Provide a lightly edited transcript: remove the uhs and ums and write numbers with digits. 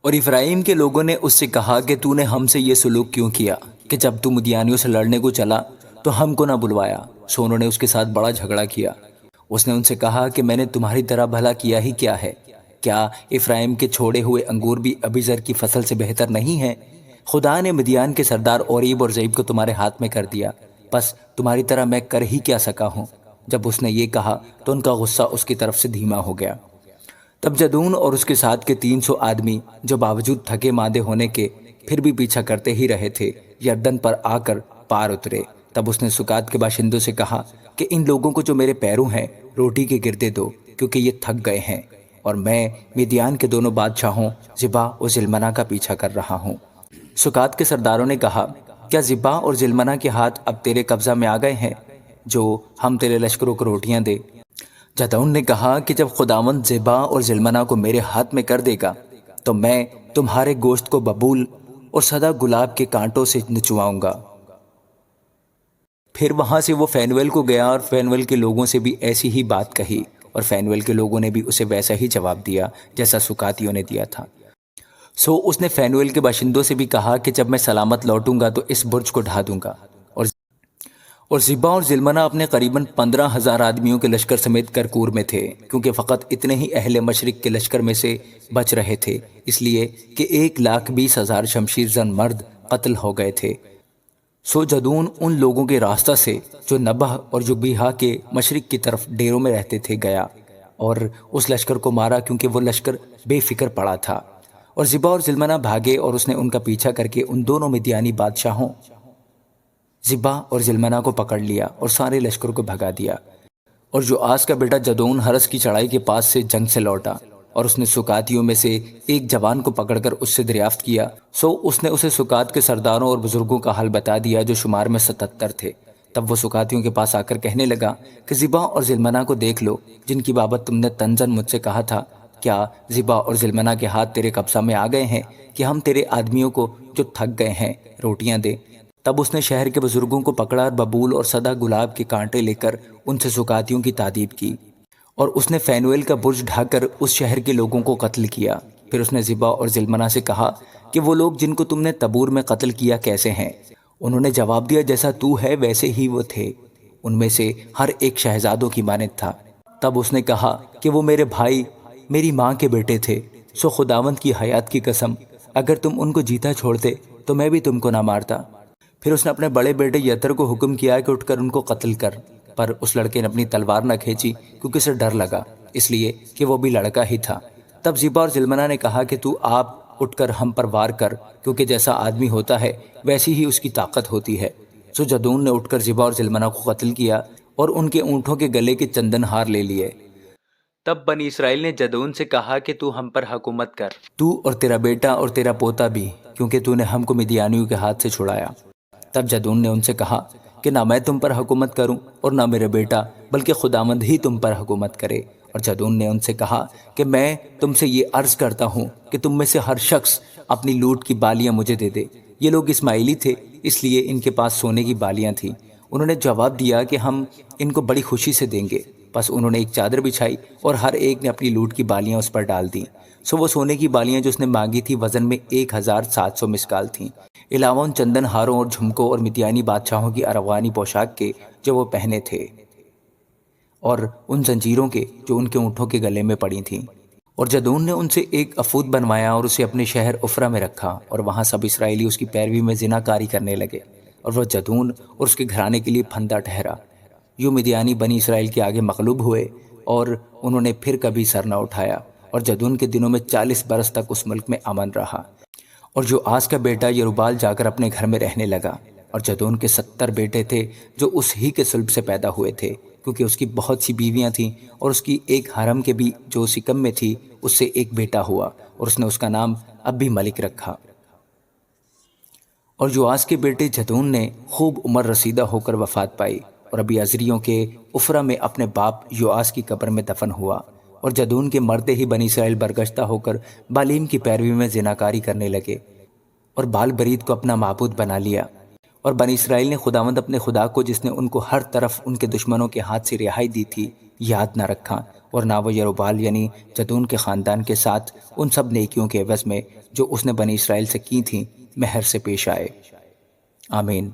اور افرایم کے لوگوں نے اس سے کہا کہ تو نے ہم سے یہ سلوک کیوں کیا کہ جب تو مدیانیوں سے لڑنے کو چلا تو ہم کو نہ بلوایا؟ سو انہوں نے اس کے ساتھ بڑا جھگڑا کیا۔ اس نے ان سے کہا کہ میں نے تمہاری طرح بھلا کیا ہی کیا ہے؟ کیا افرایم کے چھوڑے ہوئے انگور بھی ابیزر کی فصل سے بہتر نہیں ہیں؟ خدا نے مدیان کے سردار اوریب اور زیب کو تمہارے ہاتھ میں کر دیا، بس تمہاری طرح میں کر ہی کیا سکا ہوں؟ جب اس نے یہ کہا تو ان کا غصہ اس کی طرف سے دھیما ہو گیا۔ تب جدون اور اس کے ساتھ کے 300 آدمی جو باوجود تھکے ماندے ہونے کے پھر بھی پیچھا کرتے ہی رہے تھے، یردن پر آ کر پار اترے۔ تب اس نے سکات کے باشندوں سے کہا کہ ان لوگوں کو جو میرے پیروں ہیں روٹی کے گردے دو، کیونکہ یہ تھک گئے ہیں، اور میں مدیان کے دونوں بادشاہوں زبا اور زلمنا کا پیچھا کر رہا ہوں۔ سکات کے سرداروں نے کہا، کیا زبا اور زلمنا کے ہاتھ اب تیرے قبضہ میں آ گئے ہیں جو ہم تیرے لشکروں کو روٹیاں دے؟ جدعون نے کہا کہ جب خداوند زبا اور زلمنا کو میرے ہاتھ میں کر دے گا تو میں تمہارے گوشت کو ببول اور سدا گلاب کے کانٹوں سے نچواؤں گا۔ پھر وہاں سے وہ فینول کو گیا اور فینول کے لوگوں سے بھی ایسی ہی بات کہی، اور فینول کے لوگوں نے بھی اسے ویسا ہی جواب دیا جیسا سکاتیوں نے دیا تھا۔ سو اس نے فینول کے باشندوں سے بھی کہا کہ جب میں سلامت لوٹوں گا تو اس برج کو ڈھا دوں گا۔ اور زبا اور زلمنا اپنے قریباً 15,000 آدمیوں کے لشکر سمیت کرکور میں تھے، کیونکہ فقط اتنے ہی اہل مشرق کے لشکر میں سے بچ رہے تھے، اس لیے کہ 1,20,000 شمشیر زن مرد قتل ہو گئے تھے۔ سو جدون ان لوگوں کے راستہ سے جو نبہ اور جبیہا کے مشرق کی طرف ڈیروں میں رہتے تھے گیا اور اس لشکر کو مارا، کیونکہ وہ لشکر بے فکر پڑا تھا۔ اور زبا اور زلمنا بھاگے اور اس نے ان کا پیچھا کر کے ان دونوں مدیانی بادشاہوں زبا اور زلمنا کو پکڑ لیا اور سارے لشکر کو بھگا دیا۔ اور جو آس کا بیٹا جدون ہرس کی چڑھائی کے پاس سے جنگ سے لوٹا، اور اس نے سکاتیوں میں سے ایک جوان کو پکڑ کر اس سے دریافت کیا، سو اس نے اسے سکات کے سرداروں اور بزرگوں کا حال بتا دیا جو شمار میں 77 تھے۔ تب وہ سکاتیوں کے پاس آ کر کہنے لگا کہ زبا اور زلمنا کو دیکھ لو جن کی بابت تم نے تنزن مجھ سے کہا تھا۔ کیا زبا اور زلمنا کے ہاتھ تیرے قبضہ میں آ گئے ہیں کہ ہم تیرے آدمیوں کو جو تھک گئے ہیں روٹیاں دیں؟ تب اس نے شہر کے بزرگوں کو پکڑا اور ببول اور سدا گلاب کے کانٹے لے کر ان سے سکاتیوں کی تادیب کی، اور اس نے فینویل کا برج ڈھا کر اس شہر کے لوگوں کو قتل کیا۔ پھر اس نے زبا اور زلمنا سے کہا کہ وہ لوگ جن کو تم نے تبور میں قتل کیا کیسے ہیں؟ انہوں نے جواب دیا، جیسا تو ہے ویسے ہی وہ تھے، ان میں سے ہر ایک شہزادوں کی مانند تھا۔ تب اس نے کہا کہ وہ میرے بھائی میری ماں کے بیٹے تھے، سو خداوند کی حیات کی قسم اگر تم ان کو جیتا چھوڑتے تو میں بھی تم کو نہ مارتا۔ پھر اس نے اپنے بڑے بیٹے یتر کو حکم کیا کہ اٹھ کر ان کو قتل کر، پر اس لڑکے نے اپنی تلوار نہ کھینچی کیونکہ اسے ڈر لگا، اس لیے کہ وہ بھی لڑکا ہی تھا۔ تب زبا اور زلمنا نے کہا کہ تو آپ اٹھ کر ہم پر وار کر، کیونکہ جیسا آدمی ہوتا ہے ویسی ہی اس کی طاقت ہوتی ہے۔ سو جدون نے اٹھ کر زبا اور زلمنا کو قتل کیا اور ان کے اونٹوں کے گلے کے چندن ہار لے لیے۔ تب بنی اسرائیل نے جدون سے کہا کہ تو ہم پر حکومت کر، تو اور تیرا بیٹا اور تیرا پوتا بھی، کیونکہ تو نے ہم کو مدیانیوں کے ہاتھ سے چھڑایا۔ تب جدون نے ان سے کہا کہ نہ میں تم پر حکومت کروں اور نہ میرے بیٹا، بلکہ خداوند ہی تم پر حکومت کرے۔ اور جدون نے ان سے کہا کہ میں تم سے یہ عرض کرتا ہوں کہ تم میں سے ہر شخص اپنی لوٹ کی بالیاں مجھے دے دے۔ یہ لوگ اسماعیلی تھے، اس لیے ان کے پاس سونے کی بالیاں تھیں۔ انہوں نے جواب دیا کہ ہم ان کو بڑی خوشی سے دیں گے۔ بس انہوں نے ایک چادر بچھائی اور ہر ایک نے اپنی لوٹ کی بالیاں اس پر ڈال دیں۔ سو وہ سونے کی بالیاں جو اس نے مانگی تھی وزن میں 1,700 مسکال تھیں، علاوہ ان چندن ہاروں اور جھمکوں اور مدیانی بادشاہوں کی ارغوانی پوشاک کے جو وہ پہنے تھے، اور ان زنجیروں کے جو ان کے اونٹوں کے گلے میں پڑی تھیں۔ اور جدون نے ان سے ایک افود بنوایا اور اسے اپنے شہر افرا میں رکھا، اور وہاں سب اسرائیلی اس کی پیروی میں زنا کاری کرنے لگے، اور وہ جدون اور اس کے گھرانے کے لیے پھندا ٹھہرا۔ یوں مدیانی بنی اسرائیل کے آگے مغلوب ہوئے اور انہوں نے پھر کبھی سر نہ اٹھایا، اور جدون کے دنوں میں 40 برس تک اس ملک میں امن رہا۔ اور جو آس کا بیٹا یروبال جا کر اپنے گھر میں رہنے لگا، اور جدون کے 70 بیٹے تھے جو اس ہی کے صلب سے پیدا ہوئے تھے، کیونکہ اس کی بہت سی بیویاں تھیں، اور اس کی ایک حرم کے بھی جو سکم میں تھی اس سے ایک بیٹا ہوا، اور اس نے اس کا نام ابی ملک رکھا۔ اور جو آس کے بیٹے جدون نے خوب عمر رسیدہ ہو کر وفات پائی، اور ابی عزریوں کے افرا میں اپنے باپ یوآس کی قبر میں دفن ہوا۔ اور جدون کے مرتے ہی بنی اسرائیل برگشتہ ہو کر بالیم کی پیروی میں زناکاری کرنے لگے، اور بال برید کو اپنا معبود بنا لیا، اور بنی اسرائیل نے خداوند اپنے خدا کو جس نے ان کو ہر طرف ان کے دشمنوں کے ہاتھ سے رہائی دی تھی یاد نہ رکھا، اور نہ وہ یروبال یعنی جدون کے خاندان کے ساتھ ان سب نیکیوں کے عوض میں جو اس نے بنی اسرائیل سے کی تھیں مہر سے پیش آئے۔ آمین۔